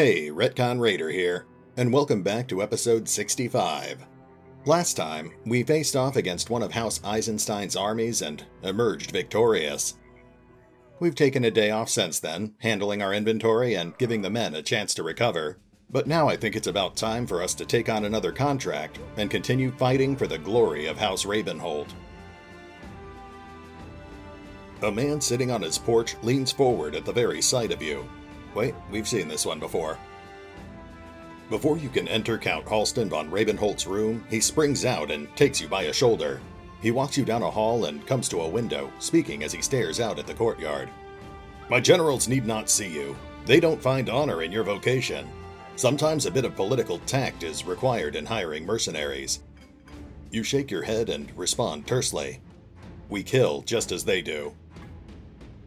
Hey, RetconRaider here, and welcome back to episode 65. Last time, we faced off against one of House Eisenstein's armies and emerged victorious. We've taken a day off since then, handling our inventory and giving the men a chance to recover, but now I think it's about time for us to take on another contract and continue fighting for the glory of House Rabenholt. A man sitting on his porch leans forward at the very sight of you. Wait, we've seen this one before. Before you can enter Count Halston von Rabenholt's room, he springs out and takes you by a shoulder. He walks you down a hall and comes to a window, speaking as he stares out at the courtyard. My generals need not see you. They don't find honor in your vocation. Sometimes a bit of political tact is required in hiring mercenaries. You shake your head and respond tersely. We kill just as they do.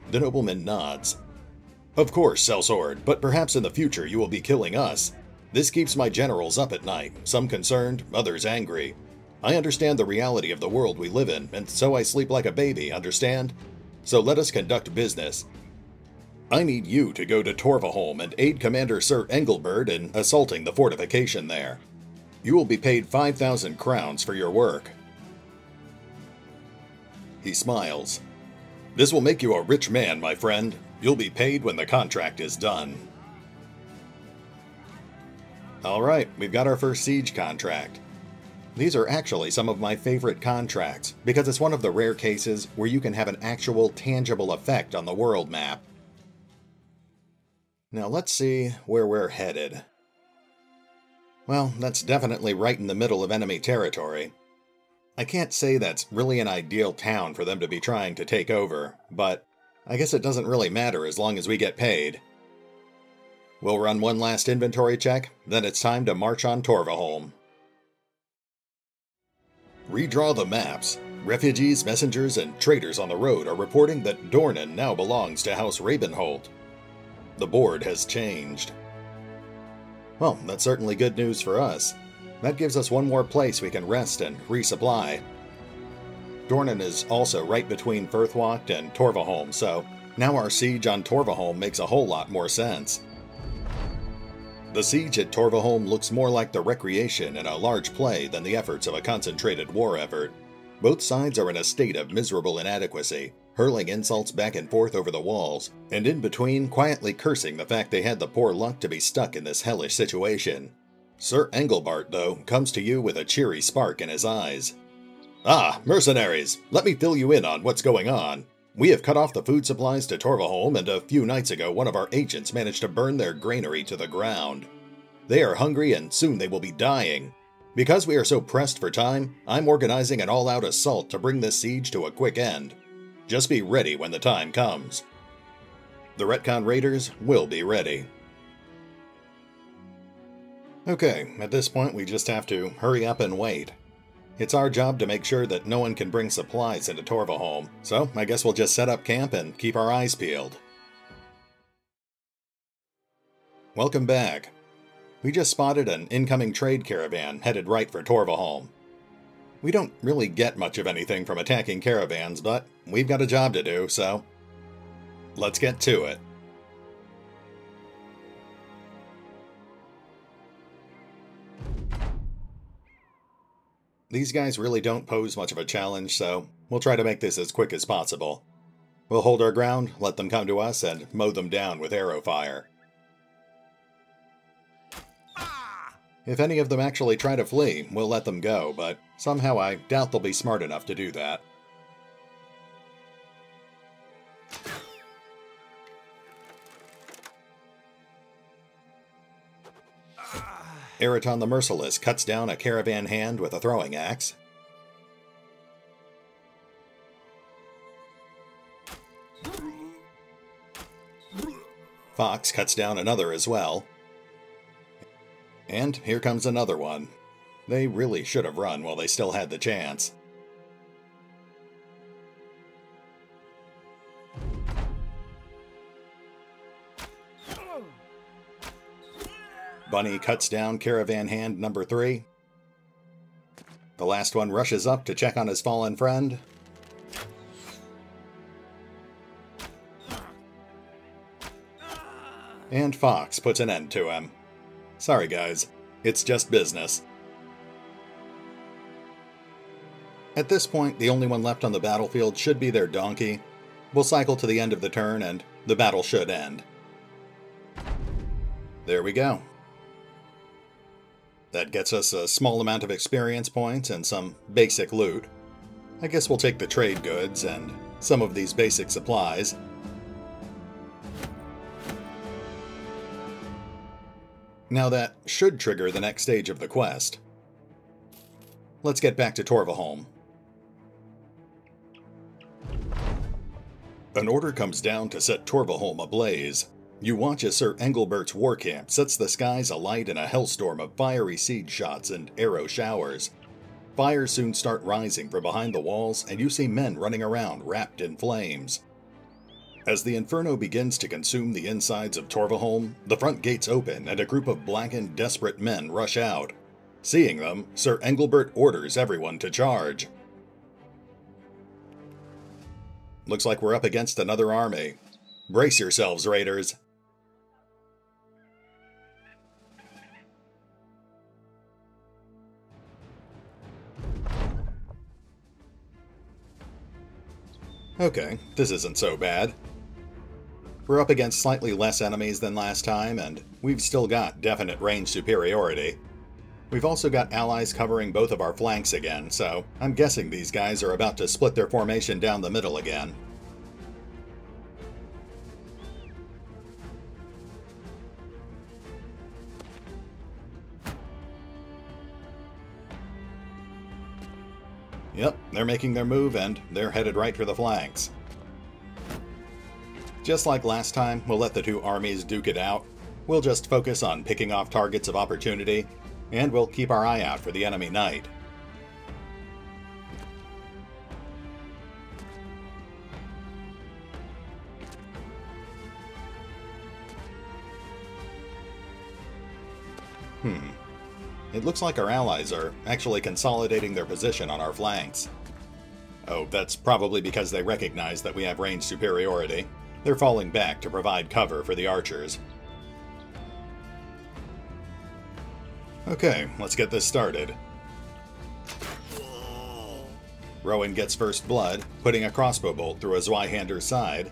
The nobleman nods. Of course, sellsword, but perhaps in the future you will be killing us. This keeps my generals up at night, some concerned, others angry. I understand the reality of the world we live in, and so I sleep like a baby, understand? So let us conduct business. I need you to go to Torva Home and aid Commander Sir Engelbert in assaulting the fortification there. You will be paid 5,000 crowns for your work. He smiles. This will make you a rich man, my friend. You'll be paid when the contract is done. Alright, we've got our first siege contract. These are actually some of my favorite contracts, because it's one of the rare cases where you can have an actual tangible effect on the world map. Now let's see where we're headed. Well, that's definitely right in the middle of enemy territory. I can't say that's really an ideal town for them to be trying to take over, but I guess it doesn't really matter as long as we get paid. We'll run one last inventory check, then it's time to march on Torva Home. Redraw the maps. Refugees, messengers, and traders on the road are reporting that Dornan now belongs to House Rabenholt. The board has changed. Well, that's certainly good news for us. That gives us one more place we can rest and resupply. Dornan is also right between Firthwacht and Torva Home, so now our siege on Torva Home makes a whole lot more sense. The siege at Torva Home looks more like the recreation in a large play than the efforts of a concentrated war effort. Both sides are in a state of miserable inadequacy, hurling insults back and forth over the walls, and in between quietly cursing the fact they had the poor luck to be stuck in this hellish situation. Sir Engelbart, though, comes to you with a cheery spark in his eyes. Ah, mercenaries! Let me fill you in on what's going on. We have cut off the food supplies to Torva Home, and a few nights ago one of our agents managed to burn their granary to the ground. They are hungry and soon they will be dying. Because we are so pressed for time, I'm organizing an all-out assault to bring this siege to a quick end. Just be ready when the time comes. The Retcon Raiders will be ready. Okay, at this point we just have to hurry up and wait. It's our job to make sure that no one can bring supplies into Torva Home, so I guess we'll just set up camp and keep our eyes peeled. Welcome back. We just spotted an incoming trade caravan headed right for Torva Home. We don't really get much of anything from attacking caravans, but we've got a job to do, so let's get to it. These guys really don't pose much of a challenge, so we'll try to make this as quick as possible. We'll hold our ground, let them come to us, and mow them down with arrow fire. If any of them actually try to flee, we'll let them go, but somehow I doubt they'll be smart enough to do that. Eraton the Merciless cuts down a caravan hand with a throwing axe. Fox cuts down another as well. And here comes another one. They really should have run while they still had the chance. Bunny cuts down caravan hand number 3. The last one rushes up to check on his fallen friend. And Fox puts an end to him. Sorry guys, it's just business. At this point, the only one left on the battlefield should be their donkey. We'll cycle to the end of the turn and the battle should end. There we go. That gets us a small amount of experience points and some basic loot. I guess we'll take the trade goods and some of these basic supplies. Now that should trigger the next stage of the quest. Let's get back to Torva Home. An order comes down to set Torva Home ablaze. You watch as Sir Engelbert's war camp sets the skies alight in a hellstorm of fiery siege shots and arrow showers. Fires soon start rising from behind the walls, and you see men running around wrapped in flames. As the inferno begins to consume the insides of Torva Home, the front gates open and a group of blackened, desperate men rush out. Seeing them, Sir Engelbert orders everyone to charge. Looks like we're up against another army. Brace yourselves, raiders. Okay, this isn't so bad. We're up against slightly less enemies than last time, and we've still got definite range superiority. We've also got allies covering both of our flanks again, so I'm guessing these guys are about to split their formation down the middle again. Yep, they're making their move and they're headed right for the flanks. Just like last time, we'll let the two armies duke it out. We'll just focus on picking off targets of opportunity, and we'll keep our eye out for the enemy knight. It looks like our allies are actually consolidating their position on our flanks. Oh, that's probably because they recognize that we have range superiority. They're falling back to provide cover for the archers. Okay, let's get this started. Rowan gets first blood, putting a crossbow bolt through a Zweihander's side.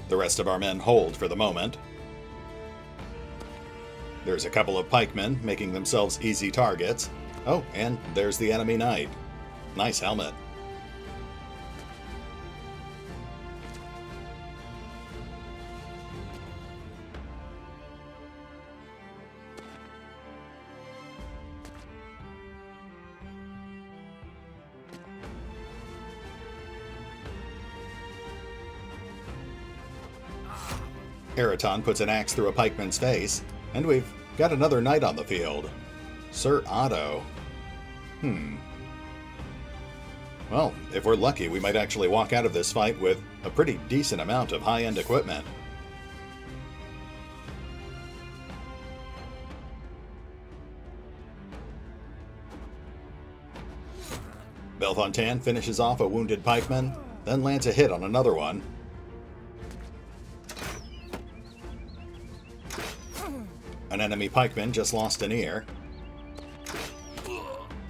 The rest of our men hold for the moment. There's a couple of pikemen making themselves easy targets. Oh, and there's the enemy knight. Nice helmet. Eraton puts an axe through a pikeman's face, and we've got another knight on the field. Sir Otto. Well, if we're lucky, we might actually walk out of this fight with a pretty decent amount of high-end equipment. Belfontaine finishes off a wounded pikeman, then lands a hit on another one. An enemy pikeman just lost an ear.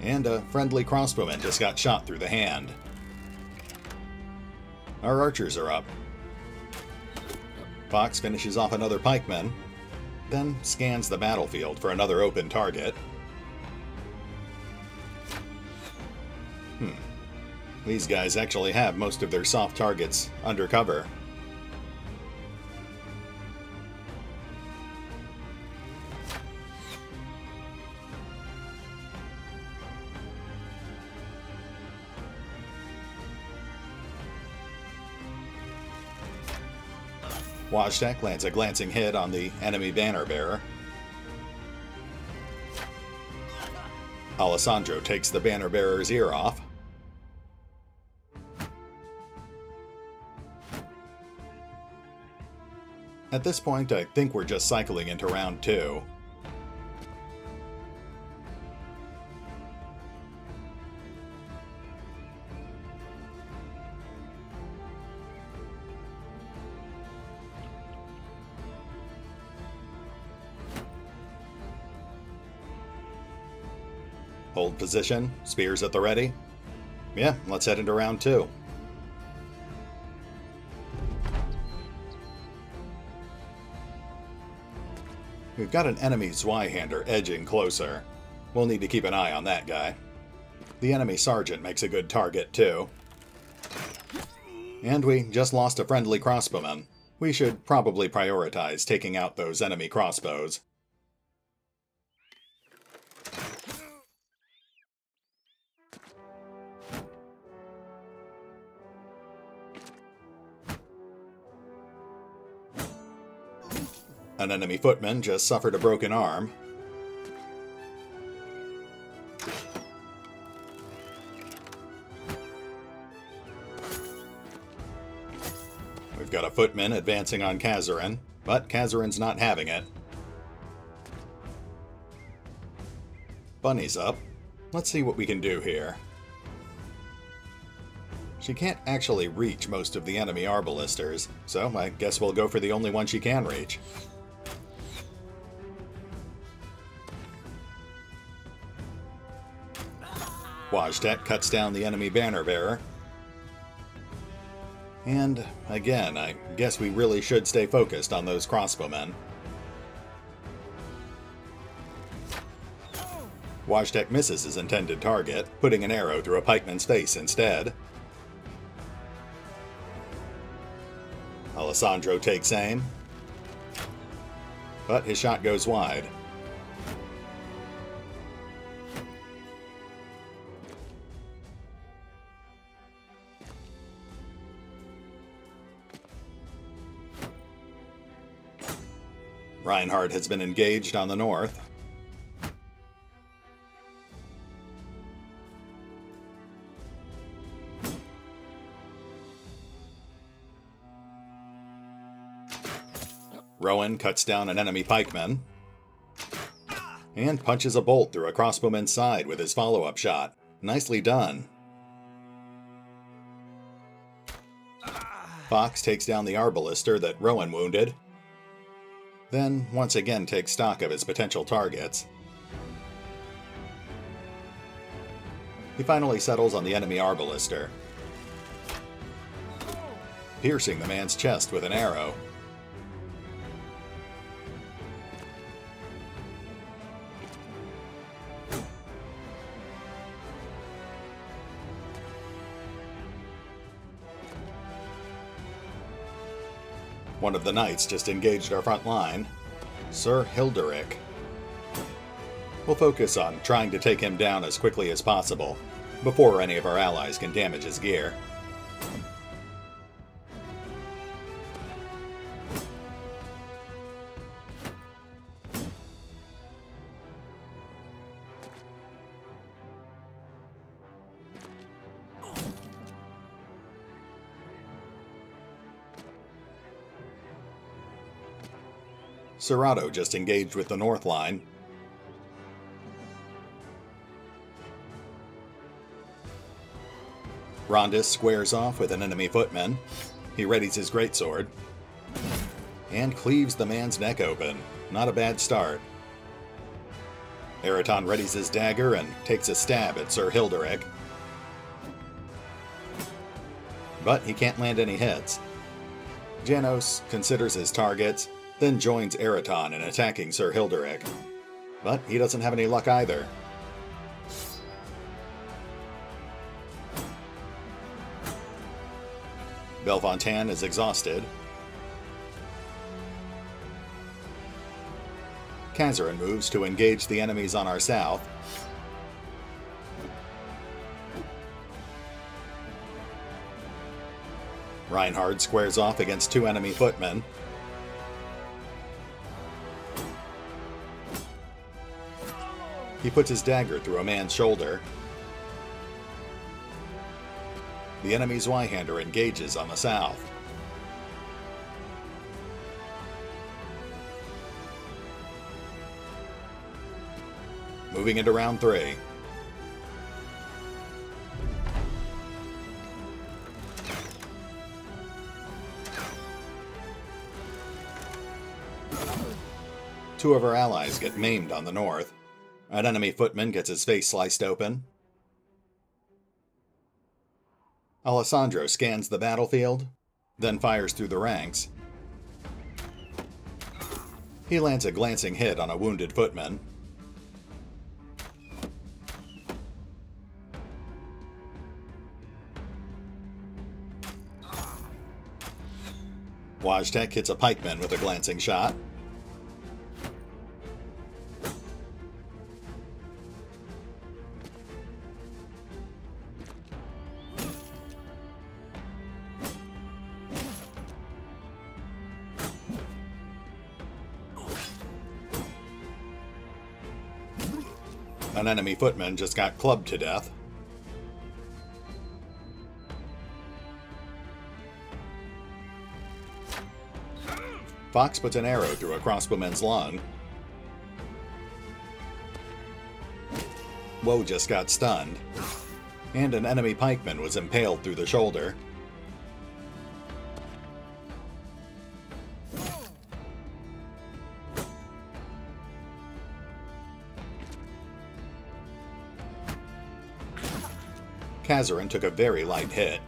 And a friendly crossbowman just got shot through the hand. Our archers are up. Fox finishes off another pikeman, then scans the battlefield for another open target. These guys actually have most of their soft targets under cover. Wojtek lands a glancing hit on the enemy banner bearer. Alessandro takes the banner bearer's ear off. At this point, I think we're just cycling into round 2. Hold position, spears at the ready. Yeah, let's head into round 2. We've got an enemy Zweihander edging closer. We'll need to keep an eye on that guy. The enemy sergeant makes a good target, too. And we just lost a friendly crossbowman. We should probably prioritize taking out those enemy crossbows. An enemy footman just suffered a broken arm. We've got a footman advancing on Kazarin, but Kazarin's not having it. Bunny's up. Let's see what we can do here. She can't actually reach most of the enemy arbalisters, so I guess we'll go for the only one she can reach. Wajtek cuts down the enemy banner bearer. And, again, I guess we really should stay focused on those crossbowmen. Wajtek misses his intended target, putting an arrow through a pikeman's face instead. Alessandro takes aim, but his shot goes wide. Reinhardt has been engaged on the north. Rowan cuts down an enemy pikeman and punches a bolt through a crossbowman's side with his follow-up shot. Nicely done. Fox takes down the arbalister that Rowan wounded, then once again takes stock of his potential targets. He finally settles on the enemy arbalister, piercing the man's chest with an arrow. One of the knights just engaged our front line, Sir Hilderic. We'll focus on trying to take him down as quickly as possible, before any of our allies can damage his gear. Serrato just engaged with the north line. Rondis squares off with an enemy footman. He readies his greatsword and cleaves the man's neck open. Not a bad start. Eraton readies his dagger and takes a stab at Sir Hilderic, but he can't land any hits. Janos considers his targets, then joins Eraton in attacking Sir Hilderic, but he doesn't have any luck either. Belfontaine is exhausted. Kazarin moves to engage the enemies on our south. Reinhardt squares off against two enemy footmen. He puts his dagger through a man's shoulder. The enemy Zweihander engages on the south. moving into round 3. Two of our allies get maimed on the north. An enemy footman gets his face sliced open. Alessandro scans the battlefield, then fires through the ranks. He lands a glancing hit on a wounded footman. Wojtek hits a pikeman with a glancing shot. An enemy footman just got clubbed to death. Fox puts an arrow through a crossbowman's lung. Woe just got stunned. And an enemy pikeman was impaled through the shoulder. Kazarin took a very light hit.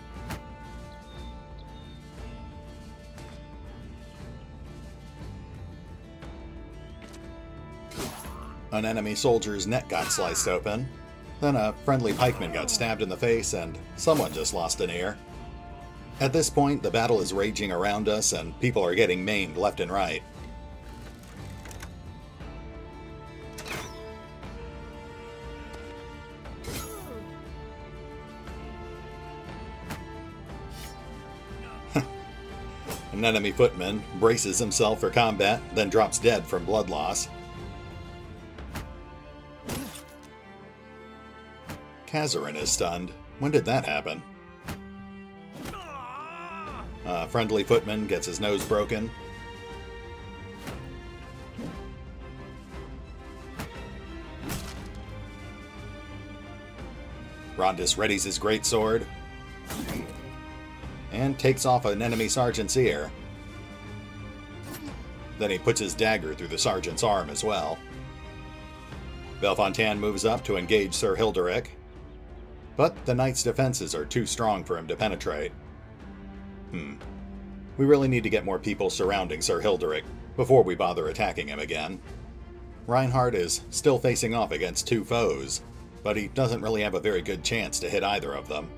An enemy soldier's neck got sliced open. Then a friendly pikeman got stabbed in the face and someone just lost an ear. At this point, the battle is raging around us and people are getting maimed left and right. An enemy footman braces himself for combat, then drops dead from blood loss. Kazarin is stunned. When did that happen? A friendly footman gets his nose broken. Rondis readies his greatsword and takes off an enemy sergeant's ear. Then he puts his dagger through the sergeant's arm as well. Belfontaine moves up to engage Sir Hilderic, but the knight's defenses are too strong for him to penetrate. We really need to get more people surrounding Sir Hilderic before we bother attacking him again. Reinhardt is still facing off against two foes, but he doesn't really have a very good chance to hit either of them.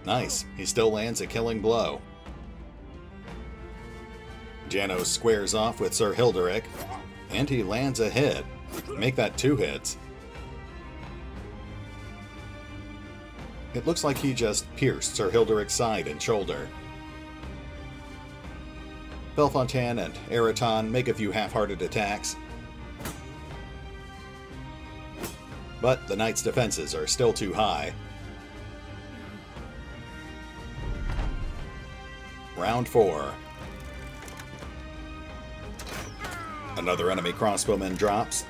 Nice, he still lands a killing blow. Janos squares off with Sir Hilderic, and he lands a hit. Make that 2 hits. It looks like he just pierced Sir Hilderic's side and shoulder. Belfontaine and Eraton make a few half-hearted attacks, but the knight's defenses are still too high. Round 4. Another enemy crossbowman drops.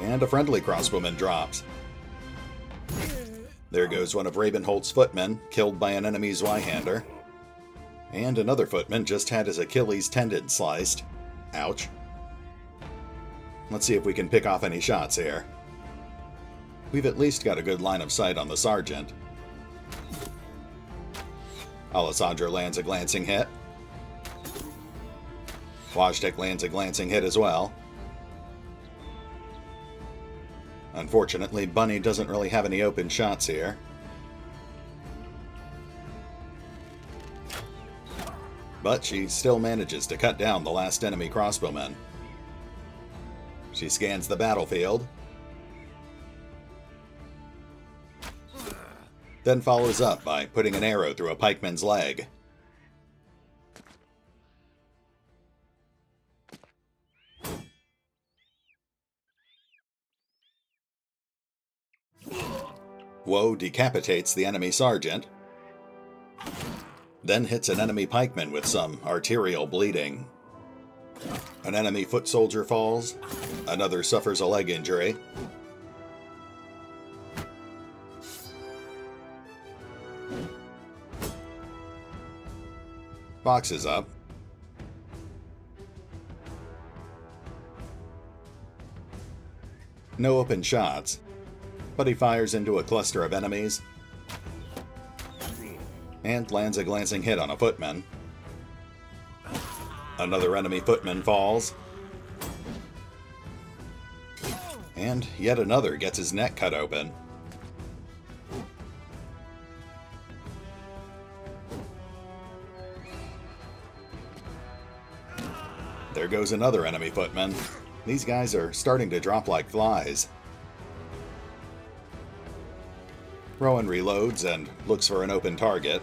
And a friendly crossbowman drops. There goes one of Rabenholt's footmen, killed by an enemy Zweihander. And another footman just had his Achilles tendon sliced. Ouch. Let's see if we can pick off any shots here. We've at least got a good line of sight on the sergeant. Alessandro lands a glancing hit. Wojtek lands a glancing hit as well. Unfortunately, Bunny doesn't really have any open shots here. But she still manages to cut down the last enemy crossbowman. She scans the battlefield, then follows up by putting an arrow through a pikeman's leg. Woe decapitates the enemy sergeant, then hits an enemy pikeman with some arterial bleeding. An enemy foot soldier falls. Another suffers a leg injury. Fox is up. No open shots, but he fires into a cluster of enemies and lands a glancing hit on a footman. Another enemy footman falls, and yet another gets his neck cut open. There goes another enemy footman. These guys are starting to drop like flies. Rowan reloads and looks for an open target.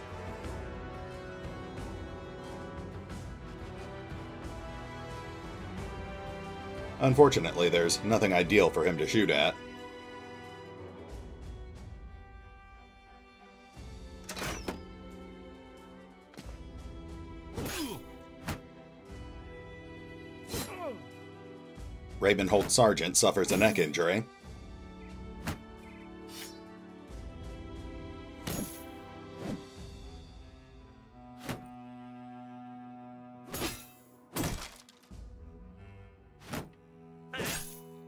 Unfortunately, there's nothing ideal for him to shoot at. Rabenholt Sergeant suffers a neck injury.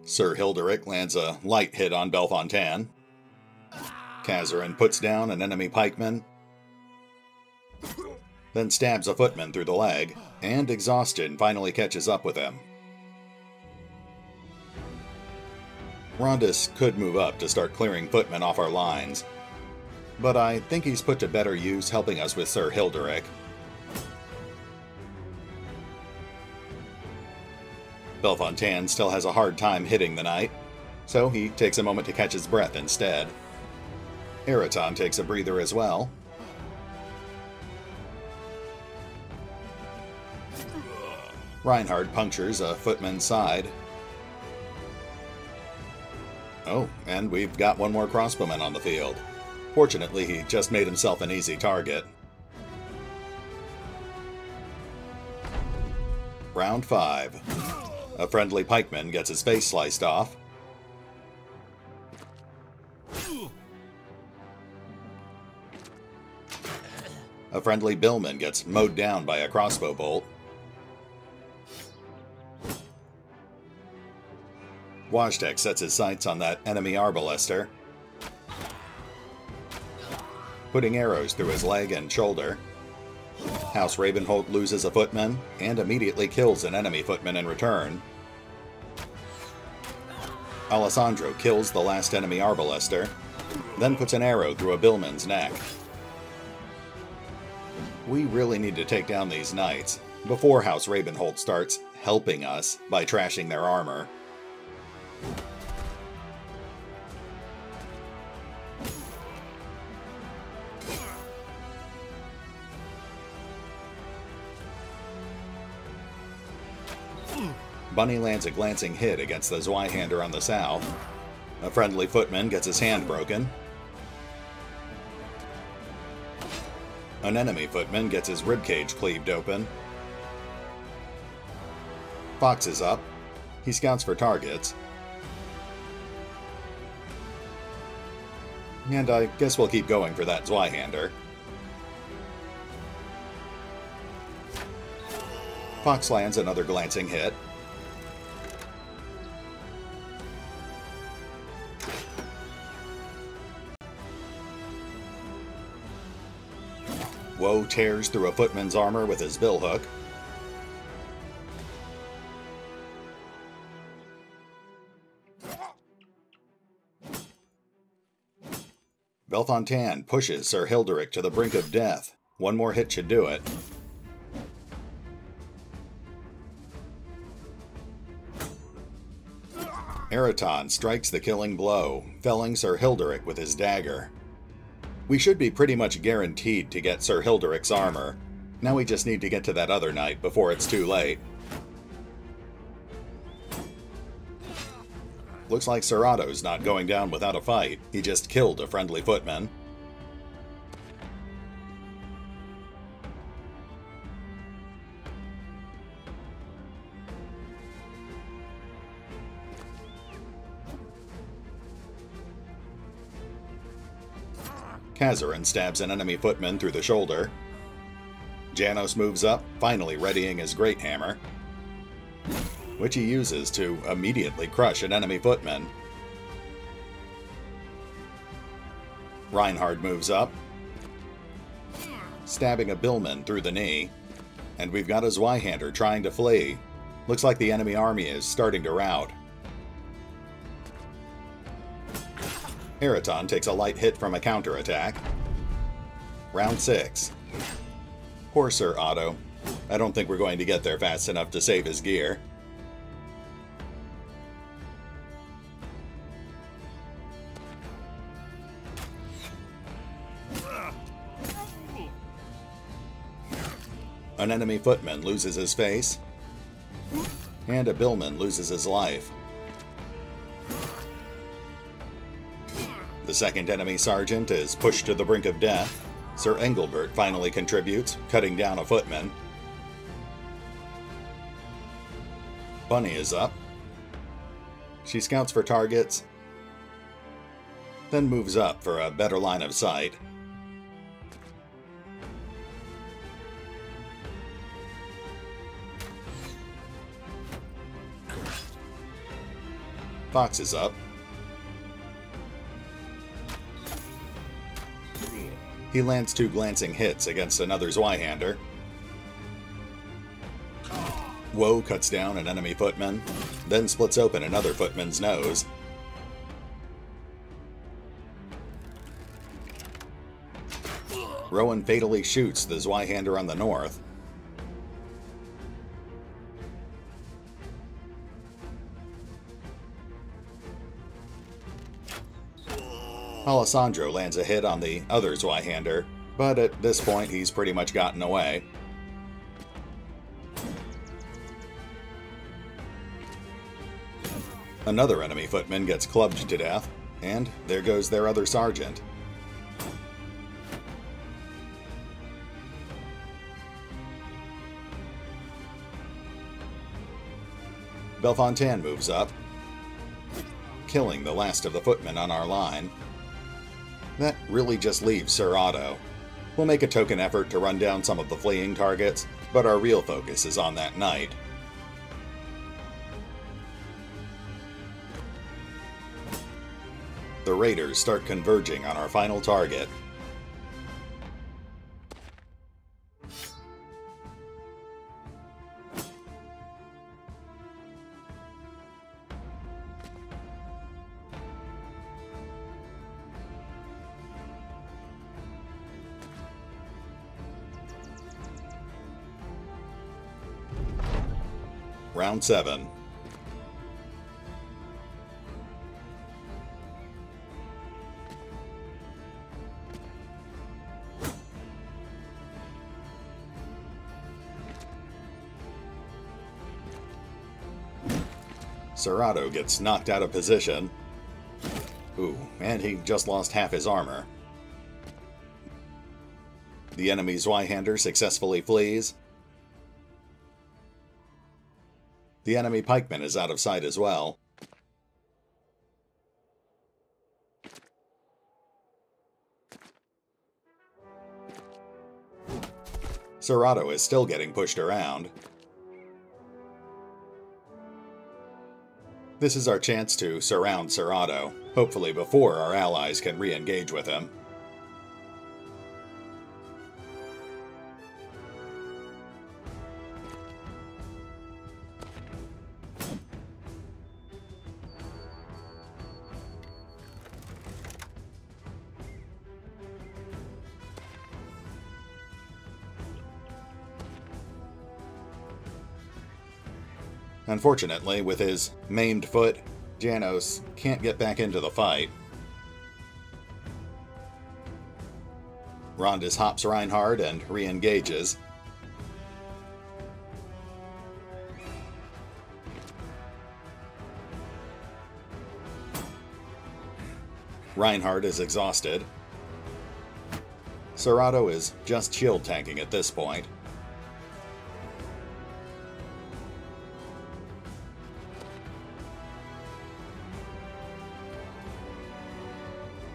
Sir Hilderic lands a light hit on Belfontaine. Kazarin puts down an enemy pikeman, then stabs a footman through the leg, and exhaustion finally catches up with him. Rondis could move up to start clearing footmen off our lines, but I think he's put to better use helping us with Sir Hilderic. Belfontaine still has a hard time hitting the knight, so he takes a moment to catch his breath instead. Eraton takes a breather as well. Reinhard punctures a footman's side. Oh, and we've got one more crossbowman on the field. Fortunately, he just made himself an easy target. Round 5. A friendly pikeman gets his face sliced off. A friendly billman gets mowed down by a crossbow bolt. Wojtek sets his sights on that enemy arbalester, putting arrows through his leg and shoulder. House Rabenholt loses a footman and immediately kills an enemy footman in return. Alessandro kills the last enemy arbalester, then puts an arrow through a billman's neck. We really need to take down these knights before House Rabenholt starts helping us by trashing their armor. Bunny lands a glancing hit against the Zweihander on the south. A friendly footman gets his hand broken. An enemy footman gets his ribcage cleaved open. Fox is up. He scouts for targets. And I guess we'll keep going for that Zweihander. Fox lands another glancing hit. Woe tears through a footman's armor with his billhook. Belfontaine pushes Sir Hilderic to the brink of death. One more hit should do it. Eraton strikes the killing blow, felling Sir Hilderic with his dagger. We should be pretty much guaranteed to get Sir Hilderic's armor. Now we just need to get to that other knight before it's too late. Looks like Sir Otto's not going down without a fight. He just killed a friendly footman. Kazarin stabs an enemy footman through the shoulder. Janos moves up, finally readying his great hammer, which he uses to immediately crush an enemy footman. Reinhard moves up, stabbing a billman through the knee, and we've got a Zweihander trying to flee. Looks like the enemy army is starting to rout. Eraton takes a light hit from a counterattack. Round 6. Poor Sir Otto. I don't think we're going to get there fast enough to save his gear. An enemy footman loses his face, and a billman loses his life. The second enemy sergeant is pushed to the brink of death. Sir Engelbert finally contributes, cutting down a footman. Bunny is up. She scouts for targets, then moves up for a better line of sight. Fox is up. He lands 2 glancing hits against another Zweihander. Woe cuts down an enemy footman, then splits open another footman's nose. Rowan fatally shoots the Zweihander on the north. Alessandro lands a hit on the other Zweihander, but at this point he's pretty much gotten away. Another enemy footman gets clubbed to death, and there goes their other sergeant. Belfontaine moves up, killing the last of the footmen on our line. That really just leaves Sir Otto. We'll make a token effort to run down some of the fleeing targets, but our real focus is on that knight. The raiders start converging on our final target. Round 7. Sir Otto gets knocked out of position. Ooh, and he just lost half his armor. The enemy Zweihander successfully flees. The enemy pikeman is out of sight as well. Sir Otto is still getting pushed around. This is our chance to surround Sir Otto, hopefully before our allies can re-engage with him. Unfortunately, with his maimed foot, Janos can't get back into the fight. Rondis hops Reinhard and re-engages. Reinhard is exhausted. Sir Otto is just shield tanking at this point.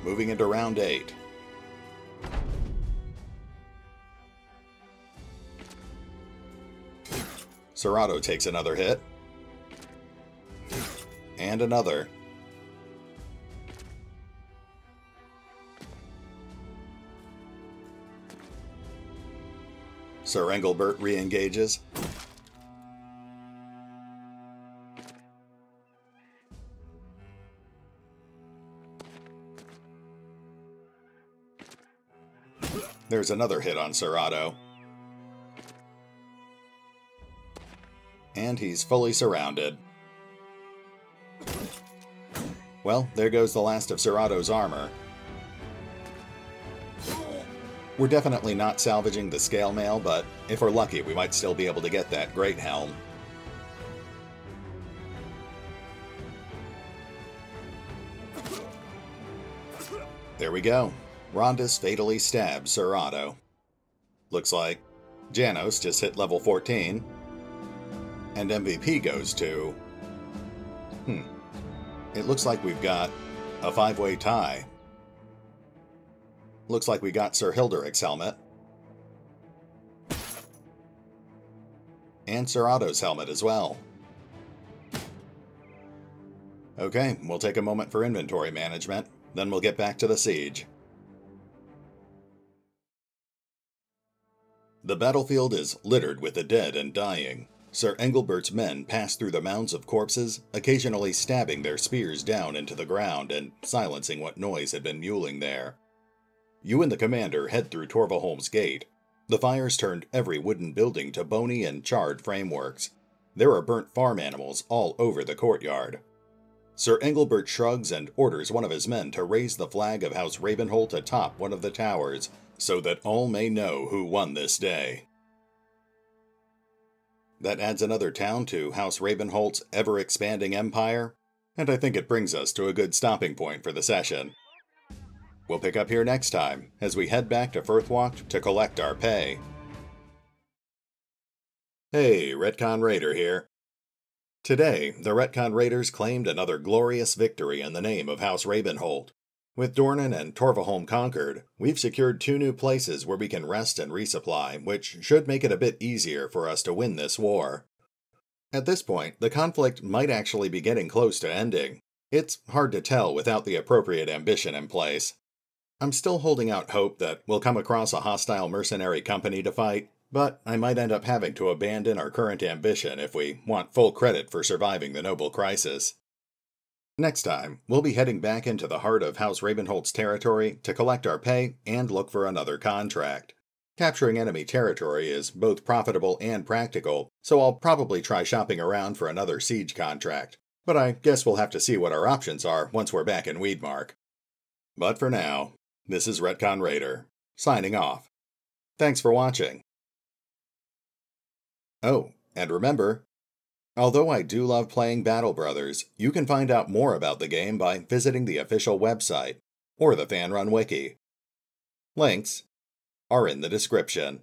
Moving into round 8. Serrato takes another hit. And another. Sir Engelbert re-engages. There's another hit on Serrato. And he's fully surrounded. Well, there goes the last of Serrato's armor. We're definitely not salvaging the scale mail, but if we're lucky, we might still be able to get that great helm. There we go. Rondus fatally stabs Serrato. Looks like Janos just hit level 14. And MVP goes to... It looks like we've got a 5-way tie. Looks like we got Sir Hilderic's helmet. And Serrato's helmet as well. Okay, we'll take a moment for inventory management, then we'll get back to the siege. The battlefield is littered with the dead and dying. Sir Engelbert's men pass through the mounds of corpses, occasionally stabbing their spears down into the ground and silencing what noise had been mewling there. You and the commander head through Torva Home's gate. The fires turned every wooden building to bony and charred frameworks. There are burnt farm animals all over the courtyard. Sir Engelbert shrugs and orders one of his men to raise the flag of House Rabenholt atop one of the towers, so that all may know who won this day. That adds another town to House Rabenholt's ever-expanding empire, and I think it brings us to a good stopping point for the session. We'll pick up here next time, as we head back to Firthwalk to collect our pay. Hey, RetconRaider here. Today, the RetconRaiders claimed another glorious victory in the name of House Rabenholt. With Dornan and Torva Home conquered, we've secured 2 new places where we can rest and resupply, which should make it a bit easier for us to win this war. At this point, the conflict might actually be getting close to ending. It's hard to tell without the appropriate ambition in place. I'm still holding out hope that we'll come across a hostile mercenary company to fight, but I might end up having to abandon our current ambition if we want full credit for surviving the noble crisis. Next time, we'll be heading back into the heart of House Rabenholt's territory to collect our pay and look for another contract. Capturing enemy territory is both profitable and practical, so I'll probably try shopping around for another siege contract. But I guess we'll have to see what our options are once we're back in Weedmark. But for now, this is RetconRaider, signing off. Thanks for watching. Oh, and remember, although I do love playing Battle Brothers, you can find out more about the game by visiting the official website, or the fan-run wiki. Links are in the description.